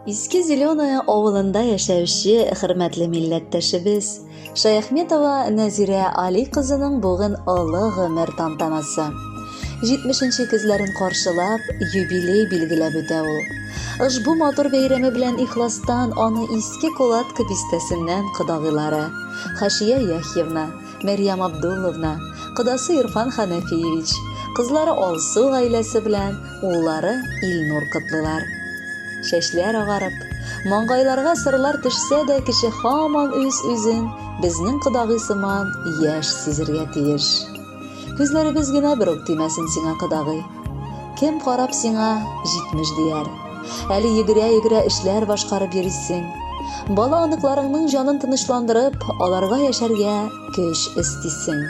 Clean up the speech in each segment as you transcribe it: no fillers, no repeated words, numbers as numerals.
Иске Зеленая авылында яшәүче хөрмәтле милләттәшебез Шаяхметова Нәзирә Али кызының бүген олы гомер тантанасы. 70-нче көзләрен каршылап, юбилей билгеләп үтә ул. Ошбу матур бәйрәме белән ихластан аны иске Кулатка бистәсеннән кодагыйлары Хашия Яхьевна, Мәрьям Абдулловна, кодасы Ирфан Ханафиевич, кызлары Алсу гаиләсе белән уллары Илнур котлыйлар. Шәчләр агарып, маңгайларга сырлар төшсә дә кеше һаман үз-үзен безнең кодагый сыман яшь сизергә тиеш. Күзләребез генә бер үк тимәсен сиңа кодагый. Кем карап сиңа 70 дияр. Әле йөгерә-йөгерә эшләр башкарып йөрисең. Бала аныкларыңның җанын тынычландырып, аларга яшәргә көч истисең.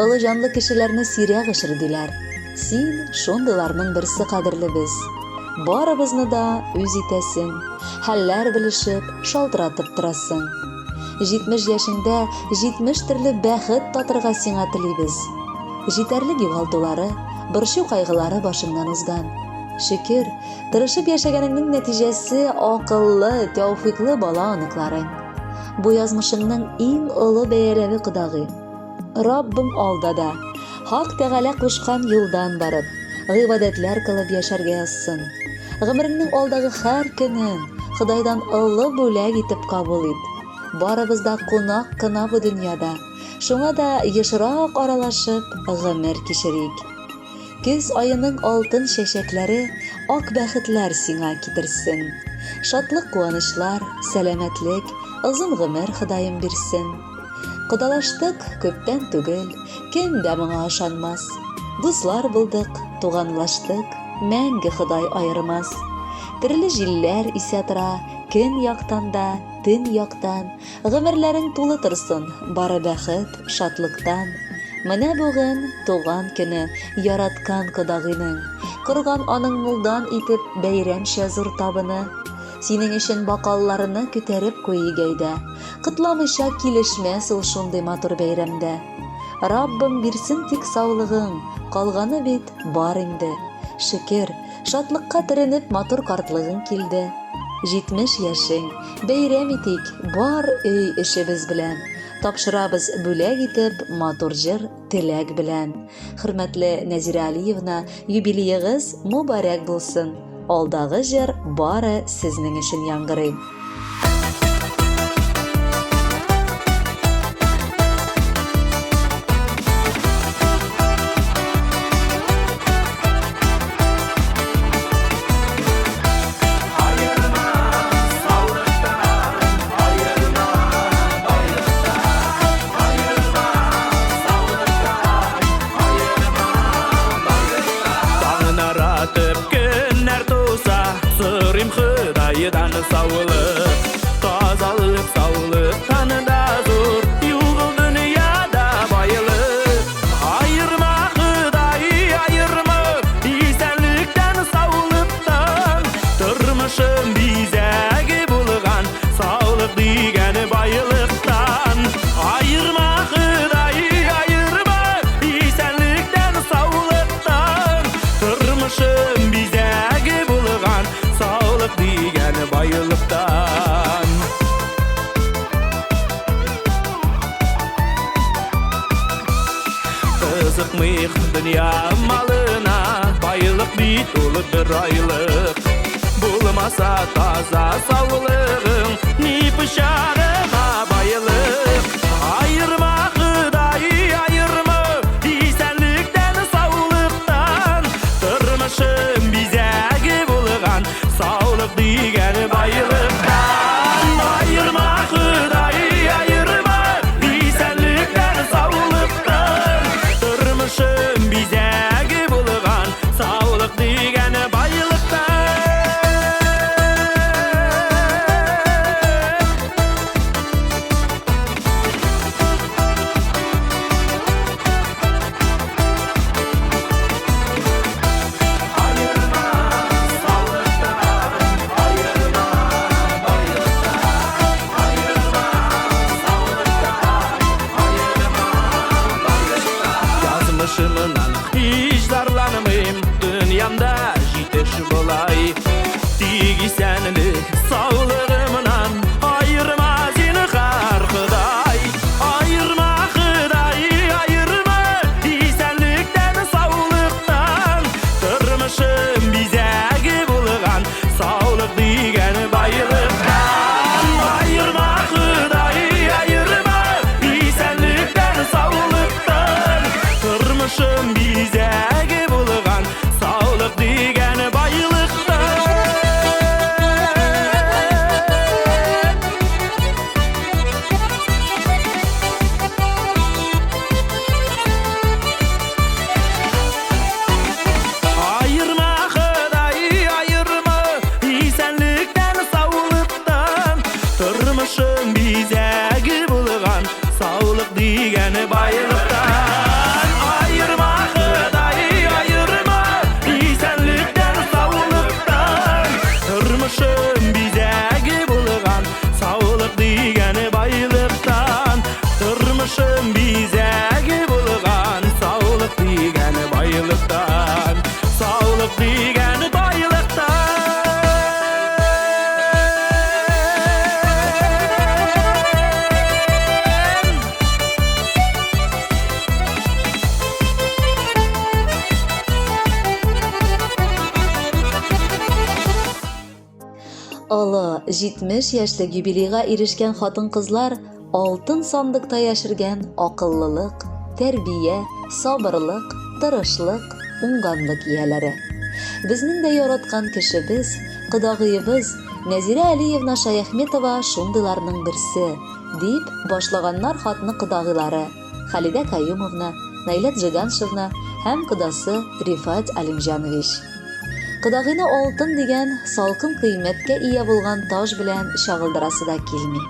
Олы җанлы кешеләрне сирәк ишердиләр. Син шундыйларның берсе кадерлебез. Барыбызны да үз итәсең, хәлләр белешеп, шалтыратып торасың. 70 яшеңдә 70 төрле бәхет татырга сиңа телибез. Җитәрлек югалтулары, борчу кайгылары башыңнан узган. Шөкер, тырышып яшәгәнеңнең нәтиҗәсе акыллы, тәүфыйклы бала аныкларың. Бу язмышыңның иң олы бәяләве кодагый. Раббым алдада, Хак Тәгалә кушкан юлдан барып, гыйбадәтләр кылып яшәргә язсын. Гомереңнең алдагы һәр көнен Худайдан олы бүләк итеп кабул ит. Барыбыз да кунак кына бу дөньяда. Шуңа да ешрак аралашып гомер кичерик. Көз айының алтын чәчәкләре ак бәхетләр сиңа китерсен. Шатлык, куанычлар, сәламәтлек, озын гомер Ходаем бирсен. Кодалаштык күптән түгел, кем дә моңа ышанмас. Дуслар булдык, туганлаштык, мәңге Ходай айырмас. Төрле җилләр исә тора, көн яктан да, төн яктан. Гомерләрең тулы торсын, бары бәхет, шатлыктан. Менә бүген туган көне яраткан кодагыйның, корган аның мулдан итеп бәйрәмчә зур табыны. Синең өчен бакалларны күтәреп куйгайда, кытламыйча килешмәс ул шундый матур бәйрәмдә. Раббым бирсен тик саулыгың, калганы бит бар инде. Шөкер, шатлыкка төренеп матур картлыгың килде. 70 яшең, бәйрәм итик бар өй эшебез белән. Тапшырабыз бүләк итеп матур җыр, теләк белән. Хөрмәтле Нәзирә Алиевна, юбилеегыз мубарәк булсын. Алдагы җыр бары сезнең өчен яңгырый. Sağlık, тазалык, sağlık tanıda zor, yuğul dünyada bayılık. Ayırma Hıdayı, ayırma, isenlikten, sağlıktan. Tırmışım bizəgi bulğan, sağlık digəni bayılıktan. Ayırma Hıdayı, ayırma, isenlikten, sağlıktan. Tırmışım bizəgi bulğan, sağlık digəni bayılıktan. Kızıkmıyıq dünya malına, bayılık bit olup bir aylık. Bulmasa taza sağlığın, ni pışarıma bayılık. Ayırma Hıdayı, ayırma, isenlikten, sağlıktan. Tırmışım bizəgi bulğan, sağlık digəni bayılıktan. Ayırma Hıdayı, ayırma, isenlikten, sağlıktan. Tırmışım bizəgi bulğan, sağlık digəni bayılıktan. Yazmışımdan hiç darlanmayım, dünyamda jiteş bolay. Tigi senlik Алы 70 яшьлек юбилейга ирешкән хатын-кызлар алтын сандыкта яшергән акыллылык, тәрбия, сабырлык, тырышлык, уңганлык ияләре. Безнең дә яраткан кешебез, кодагыебыз Нәзирә Алиевна Шаяхметова шундыйларның берсе, дип башлаганнар хатны кодагылары Халидә Каюмовна, Наилә Джиганшевна һәм кодасы Рифат Алимҗанович. Кодагыйны алтын дигән салкын кыйммәткә ия булган таш белән чагылдырасы да килми.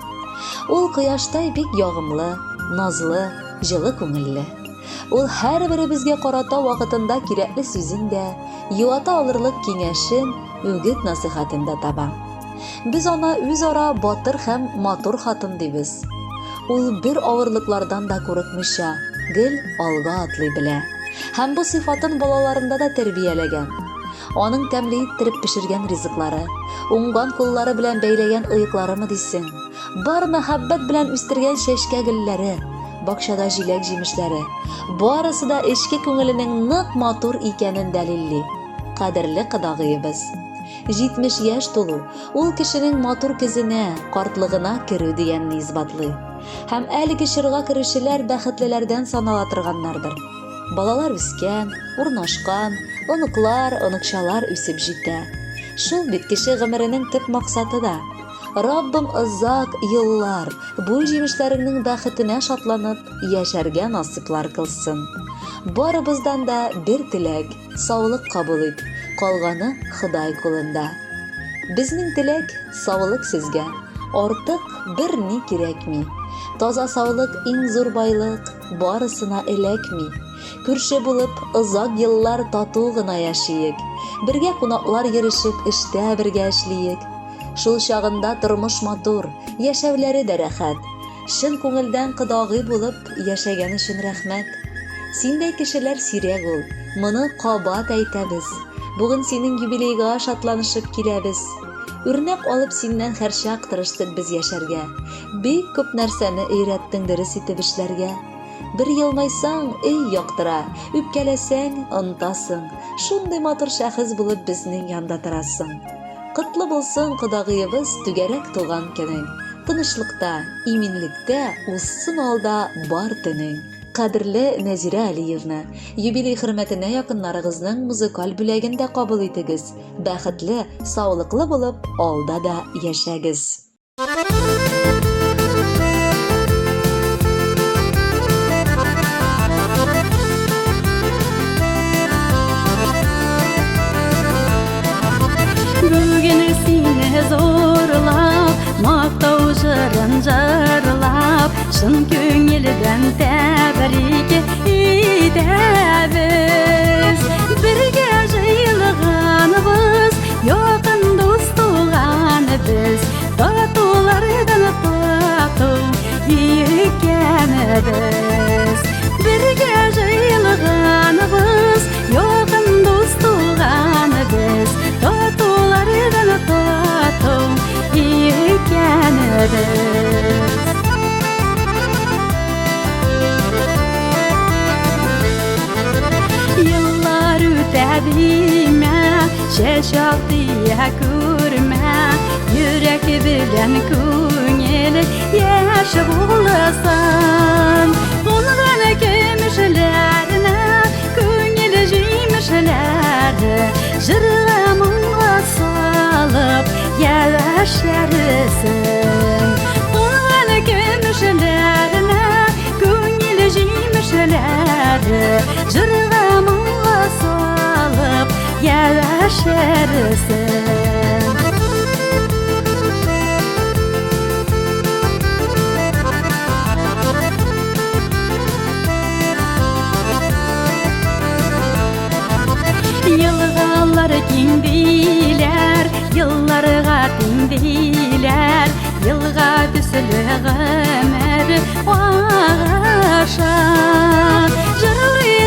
Ул кояштай бик ягымлы, назлы, җылы күңелле. Ул һәрберебезгә карата вакытында кирәкле сүзен дә, юата алырлык киңәшен, үгет-насихатын да таба. Без аны үзара батыр һәм матур хатын дибез. Ул бер авырлыклардан да курыкмыйча, гел алга атлый белә. Һәм бу сыйфатын балаларында да тәрбияләгән. Аның тәмле иттереп пешергән ризыклары, уңган куллары белән бәйләгән ыекларымы дисең, бар мәхәббәт белән үстергән чәчкә гөлләре, бакчада җиләк-җимешләре, барысы да эчке күңеленең нык матур икәнен дәлилли. Кадерле кодагыебыз, 70 яшь тулу ул кешенең матур көзенә, картлыгына керү дигәнне исбатлый. Һәм әлеге чорга керүчеләр бәхетлеләрдән санала торганнардыр. Балалар үскән, урнашкан, оныклар, оныкчалар үсеп җитә. Шул бит кеше гомеренең төп максаты да. Раббым озак еллар бу җимешләреңнең бәхетенә шатланып, яшәргә насыйплар кылсын. Барыбыздан да бер теләк, саулык кабул ит, калганы Ходай кулында. Безнең теләк саулык сезгә, артык берни кирәкми. Таза саулык иң зур байлык, барысына эләкми. Күрше булып, озак еллар тату гына яшиек. Бергә кунаклар йөришеп, эштә бергә эшлиек. Шул чагында тормыш матур, яшәүләре дә рәхәт. Шын күңелдән кодагый булып яшәгән өчен рәхмәт. Синдәй кешеләр сирәк ул, моны кабат әйтәбез. Бүген синең юбилейга шатланышып киләбез. Үрнәк алып синнән һәрчак тырыштык без яшәргә. Бик күп нәрсәне өйрәттең дөрес итеп эшләргә. Бер елмайсаң, өй яктыра, үпкәләсәң, онтасың. Шундый матур шәхес булып безнең янда торасың. Котлы булсын кодагыебыз түгәрәк туган көнең. Тынычлыкта, иминлектә узсын алда бар төнең. Кадерле Нәзирә Алиевна, юбилей хөрмәтенә якыннарыгызның музыкаль бүләген дә кабул итегез. Бәхетле, саулыклы булып, алда да яшәгез. Бүген сине зорлап, мактау жырын жырлап, шын көңелдән тәбрик итәбез. Бергә җыелганбыз, якын дус туганбыз, татулардан тату икәнбез. Бергә җыелганбыз, якын дус туганбыз, татулардан тату икәнбез. Yıllar ütədimə, şəşaq diyə күрмә, yürək bilən күңел яш булсын. Ondan көмешләренə, күңел җимешләре, жырламыңа салып яшәрсен. Ondan көмешләренə, күңел җимешләре, жырламыңа салып яшәрсен. Yıllar kingdiler, yıllarga tengdiler, yılga төсле гомер аша. Жырлый